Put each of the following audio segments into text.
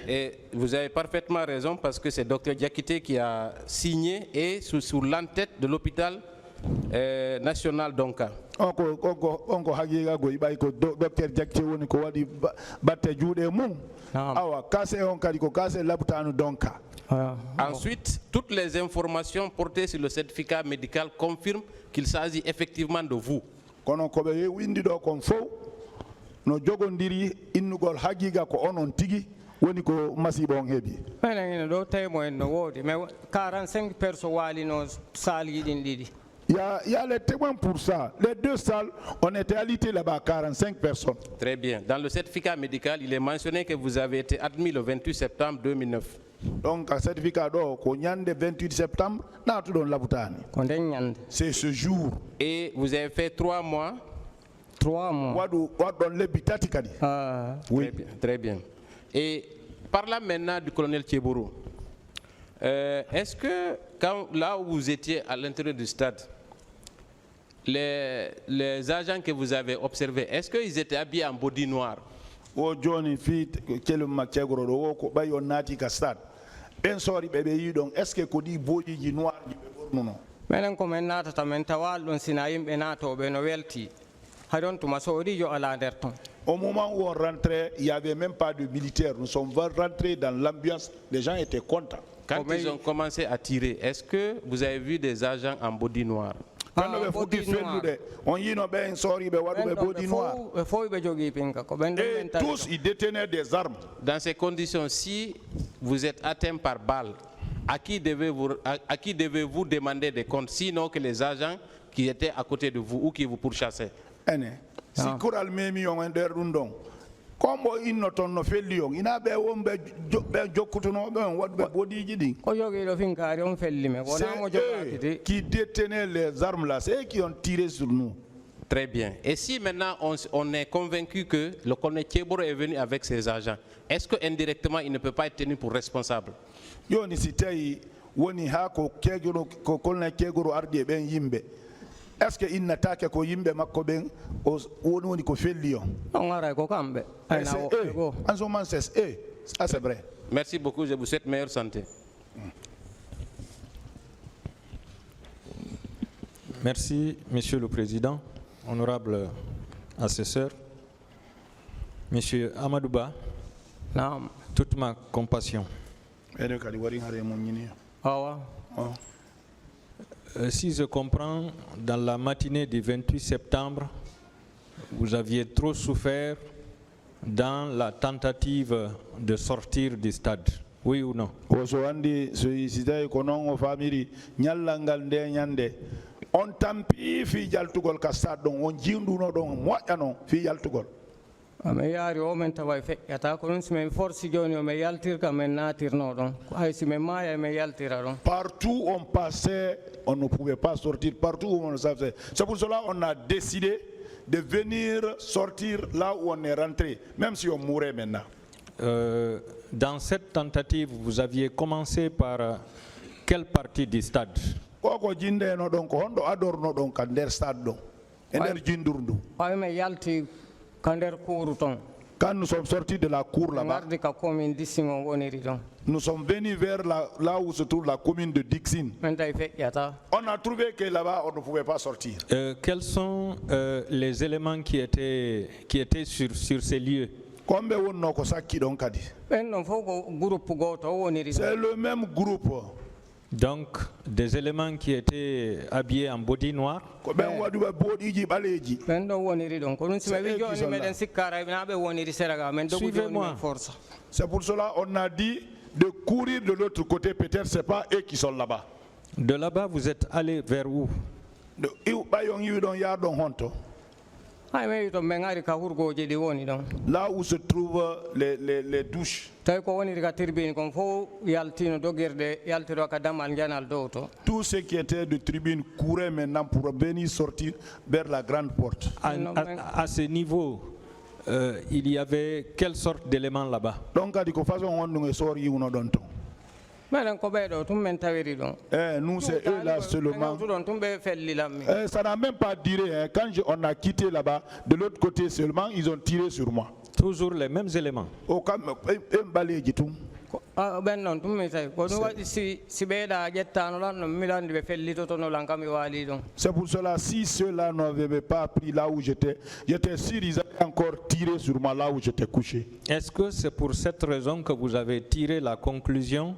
Et vous avez parfaitement raison parce que c'est Dr Diakité qui a signé et sous l'entête de l'hôpital national d'Onka. Ensuite, toutes les informations portées sur le certificat médical confirment qu'il s'agit effectivement de vous. Il y a les témoins pour ça. Les deux salles, on était alité là-bas, 45 personnes. Très bien. Dans le certificat médical, il est mentionné que vous avez été admis le 28 septembre 2009. Donc, le certificat d'or, le 28 septembre, c'est ce jour. Et vous avez fait 3 mois. 3 mois. Oui. Très bien. Et parlant maintenant du colonel Thiebourou, est-ce que là où vous étiez à l'intérieur du stade, les agents que vous avez observés, est-ce qu'ils étaient habillés en body noir? Est-ce que body noir? Au moment où on rentrait, il n'y avait même pas de militaires. Nous sommes rentrés dans l'ambiance, les gens étaient contents. Quand ils ont commencé à tirer, est-ce que vous avez vu des agents en body noir? Et tous, ils détenaient des armes. Dans ces conditions, si vous êtes atteint par balle, à qui devez-vous demander des comptes, sinon que les agents qui étaient à côté de vous ou qui vous pourchassaient? Si Koural Memi on rundong, comme il n'entend no fait lion, il n'a pas jokutono body jidi. C'est qui détenaient les armes là, c'est eux qui ont tiré sur nous. Très bien. Et si maintenant on est convaincu que le colonel Thiebourou est venu avec ses agents, est-ce que indirectement il ne peut pas être tenu pour responsable? Yo ni sitei woni ha ko kegoro ko colonel Thiebourou ardi ben yimbe. Est-ce qu'il n'attaque que yimbe makko ben woni ko felli on? En ce moment c'est vrai. Merci beaucoup, je vous souhaite meilleure santé. Merci, Monsieur le Président, honorable assesseur. Monsieur Amadouba, toute ma compassion. Si je comprends, dans la matinée du 28 septembre, vous aviez trop souffert dans la tentative de sortir du stade. Oui ou non? On tampi fi jaltugol ka stade don on jinduno don moƴƴano fi jaltugol. Me yaari o men tawa feƴƴata ko non simen force joni o me yaltirka men natirno ɗon hay simen maya me yaltira ɗon. Partout on passait, on ne pouvait pas sortir. Partout où on savait. C'est pour cela on a décidé de venir sortir là où on est rentré, même si on mourait maintenant. Dans cette tentative, vous aviez commencé par quelle partie du stade? Koko jinde no don ko hondo adorno don ka der stade don ender jindurdu ay me yalti kander cour ton. Quand nous sommes sortis de la cour là-bas, nous sommes venus vers là où se trouve la commune de Dixine. On a trouvé que là-bas on ne pouvait pas sortir. Quels sont les éléments qui étaient sur ces lieux? C'est le même groupe. Donc, des éléments qui étaient habillés en body noir. Suivez-moi. C'est pour cela qu'on a dit de courir de l'autre côté, peut-être c'est pas eux qui sont là-bas. De là-bas, vous êtes allé vers où? Là où se trouvent les douches. Tous ceux qui étaient de tribune couraient maintenant pour venir sortir vers la grande porte. À ce niveau, il y avait quelle sorte d'éléments là-bas? Donc, meden ko ɓeɗo tum men tawiri ɗon Nous, c'est eux là seulement. ɗon tum ɓe fellilammi Ça n'a même pas duré. Hein. Quand on a quitté là-bas, de l'autre côté seulement, ils ont tiré sur moi. Toujours les mêmes éléments. ɓen noon tum mi tawi ko ɗum waɗi si ɓeeɗa ƴettanoɗan no milandi ɓe fellitotonolan kam mi waali ɗon. C'est pour cela, si ceux-là n'avaient pas pris là où j'étais sûr, ils allaient encore tirer sur moi là où j'étais couché. Est-ce que c'est pour cette raison que vous avez tiré la conclusion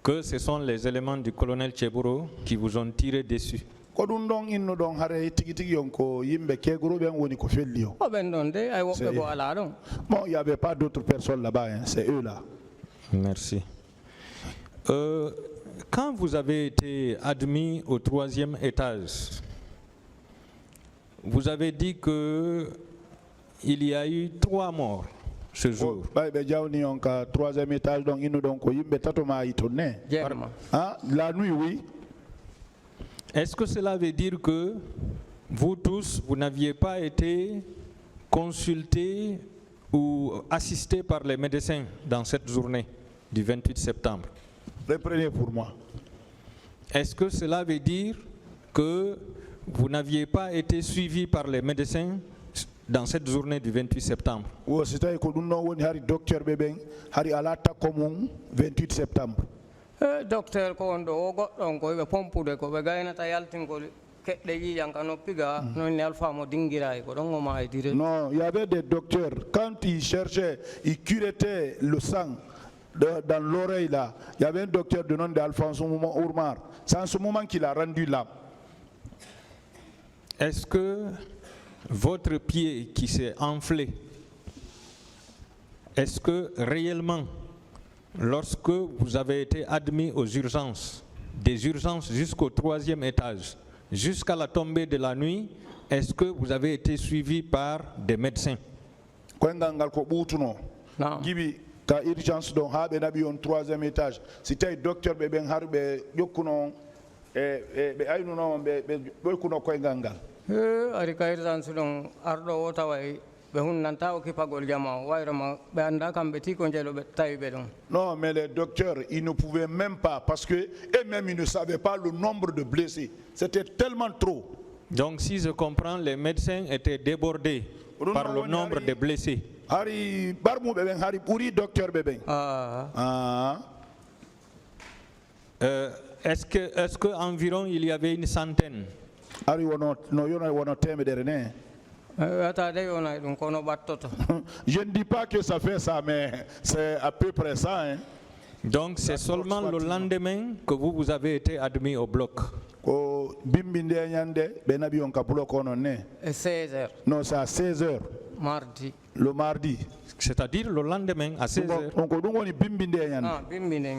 que ce sont les éléments du colonel Tcheburo qui vous ont tiré dessus? Ko ɗum ɗon inno ɗon hare tigi tigi on ko yimɓe kegoroɓen woni ko felli o. o ɓen ɗon de ay woɓɓe bo ala ɗon. Bon, il n'y avait pas d'autres personnes là-bas, hein. C'est eux là. Merci. Quand vous avez été admis au 3e étage, vous avez dit que il y a eu 3 morts ce jour. Ɓe jawni on ka 3e étage ɗon inno ɗon ko yimɓe tato maayi toon ne. Ah, la nuit, oui. Est-ce que cela veut dire que vous tous, vous n'aviez pas été consultés ou assistés par les médecins dans cette journée du 28 septembre? Reprenez pour moi. Est-ce que cela veut dire que vous n'aviez pas été suivis par les médecins dans cette journée du 28 septembre? Oui, c'est ko ɗum ɗon woni hari docteur ɓe ɓen hari ala takko mum 28 septembre. Docteur ko on ɗo o goɗɗon ko ɓe pompude ko ɓe gaynata yaltingol keɗɗe yiiyan ka noppiga noon ne alfamo dinguirayi ko ɗon o maayi dire. Non, il y avait des docteurs quand ils cherchaient, ils curetaient le sang dans l'oreille là. Il y avait un docteur de nom d'Alphonse Ourmar. C'est en ce moment qu'il a rendu l'âme. Est-ce que votre pied qui s'est enflé, est-ce que réellement, lorsque vous avez été admis aux urgences, des urgences jusqu'au 3e étage, jusqu'à la tombée de la nuit, est-ce que vous avez été suivi par des médecins? Non. Ta urgence don ha ɓe naɓi on 3e étage si tawi docteur ɓe ɓen har ɓe ƴokkuno ɓe aynunoma ɓe ɓoykuno koyngal ngal. Ari ka urgence ɗon arɗo o tawa ɓe hunnanta o kipagol jama o wayroma ɓe anda kamɓe ti ko jeelo ɓe tawi ɓe ɗon. Non, mais les docteurs ils ne pouvaient même pas parce que eux-mêmes ils ne savaient pas le nombre de blessés, c'était tellement trop. Donc si je comprends, les médecins étaient débordés par le nombre de blessés. Hari barmuɓe ɓen hari ɓuuri docteur ɓe ɓen. Est-ce que environ il y avait une centaine? Hari wono no yona wono temedere ne. Je ne dis pas que ça fait ça, mais c'est à peu près ça. Hein. Donc c'est seulement le lendemain que vous avez été admis au bloc. Et 16h. Non, c'est à 16h. Mardi. Le mardi. C'est-à-dire le lendemain à 16h.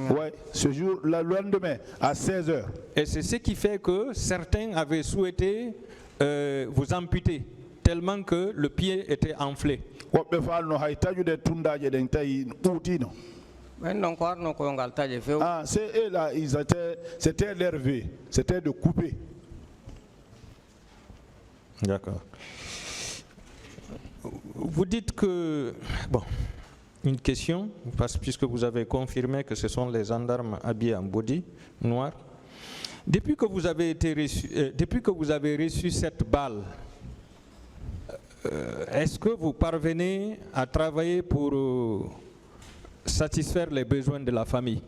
Oui, ce jour, le lendemain à 16h. Et c'est ce qui fait que certains avaient souhaité vous amputer, tellement que le pied était enflé. Ah, c'est eux là, c'était l'énervé, c'était de couper. D'accord. Vous dites que, bon, une question, puisque vous avez confirmé que ce sont les gendarmes habillés en body noir. Depuis que vous avez reçu cette balle, est-ce que vous parvenez à travailler pour satisfaire les besoins de la famille?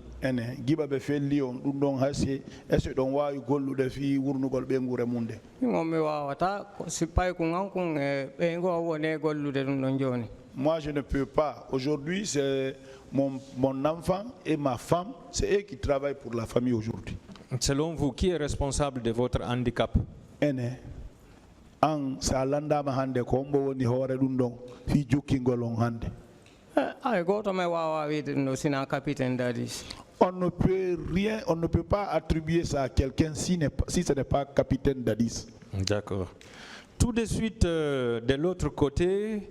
Moi je ne peux pas. Aujourd'hui c'est mon enfant et ma femme, c'est eux qui travaillent pour la famille aujourd'hui. Selon vous, qui est responsable de votre handicap? On ne peut rien, on ne peut pas attribuer ça à quelqu'un si ce n'est pas capitaine Dadis. D'accord. Tout de suite, de l'autre côté,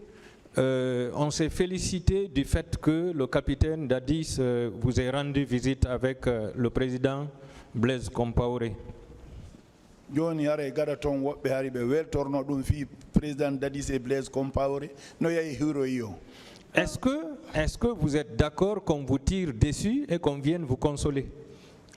on s'est félicité du fait que le capitaine Dadis vous ait rendu visite avec le président Blaise Compaoré. Joni hare gada ton woɓɓe hari ɓe weltorno ɗum fi président Dadis et Blaise Compaoré no yahi hiroyi o. Est-ce que vous êtes d'accord qu'on vous tire dessus et qu'on vienne vous consoler?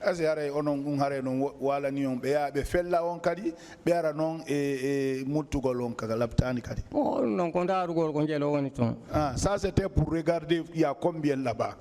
azare onon hare non wala ni on be ya be fella on kadi be ara non e muttugol on kaga laptani kadi non ko ndarugol ko jelo woni ton ça c'était pour regarder il y a combien là-bas.